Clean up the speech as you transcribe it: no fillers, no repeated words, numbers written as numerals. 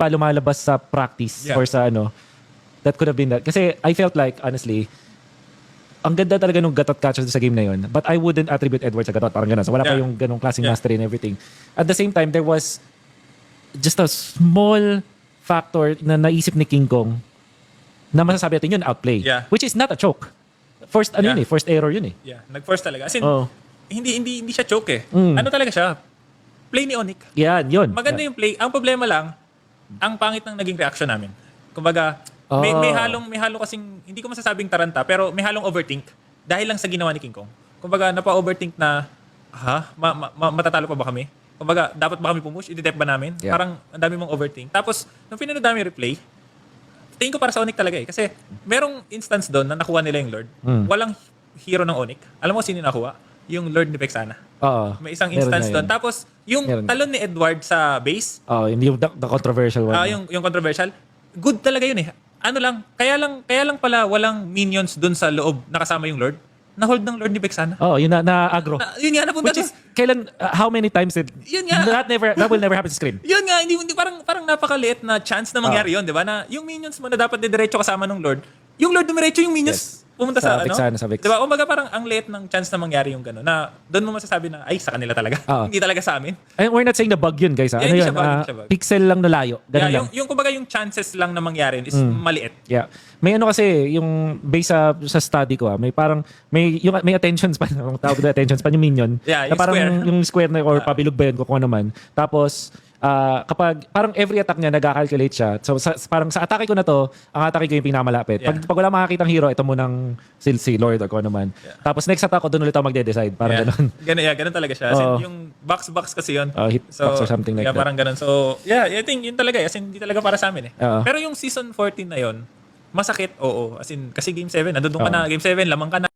pa lumalabas sa practice or sa ano, that could have been that. Kasi I felt like, honestly, ang ganda talaga nung gatot catches sa game na yun. But I wouldn't attribute Edward sa gatot. Parang gano'n. So wala pa yung ganong klaseng mastery and everything. At the same time, there was just a small factor na naisip ni King Kong na masasabi natin yun, outplay. Which is not a choke. First, ano yun eh, first error yun eh. Yeah, nag-force talaga. As in, hindi siya choke eh. Ano talaga siya? Play ni Onic. Yan, yun. Maganda yung play. Ang problema lang, ang pangit ng naging reaction namin. Kumbaga, may halong kasing, hindi ko masasabing taranta, pero may halong overthink dahil lang sa ginawa ni King Kong. Kumbaga, napa-overthink na, matatalo pa ba kami? Kumbaga, dapat ba kami pumush? I-detect ba namin? Parang ang dami mong overthink. Tapos, nung pinanood namin replay, tingin ko para sa Onic talaga eh. Kasi merong instance doon na nakuha nila yung Lord. Walang hero ng Onic. Alam mo sino nakuha? Yung Lord ni Vexana. May isang instance doon. Tapos, yung talon ni Edward sa base. Yung the controversial one. Yung controversial. Good talaga yun eh. Ano lang, kaya lang pala walang minions doon sa loob nakasama yung Lord. Na-hold ng Lord ni Vexana. Yun na agro. Yun nga, napunta Which is, kailan, how many times did, yun nga. that will never happen sa screen. Yun nga, hindi parang napakaliit na chance na mangyari yun, di ba? Na yung minions mo na dapat diretso kasama ng Lord, yung Lord dumiretso yung minions pumunta sa Vexana, sa Vex. Di ba? Kumbaga parang ang liit ng chance na mangyari yung gano'n. Na doon mo masasabi na, ay, sa kanila talaga. Hindi talaga sa amin. We're not saying na bug yun, guys. Ano hindi yun? siya bug. Pixel lang na layo. Ganun lang. Yung kumbaga yung chances lang na mangyari is maliit. Yeah. May ano kasi, yung based sa study ko, may parang, may attention span, ang tawag na attention span, yung minion. Yeah, na yung parang square. yung square na, or pabilog ba yun, kung ano naman. Tapos, kapag, parang every attack niya, nag-calculate siya. So, parang sa atake ko na to, ang atake ko yung pinakamalapit. Pag wala makakita ng hero, ito munang si Lord or kung ano man. Tapos next attack ko, doon ulit ako magde-decide. Parang ganun. Ganun talaga siya. As in, yung box kasi yun. Hitbox or something like that. Parang ganun. So, I think yun talaga. As in, hindi talaga para sa amin eh. Pero yung season 14 na yun, masakit, oo. As in, kasi game 7, nandun ka na, game 7, lamang ka na.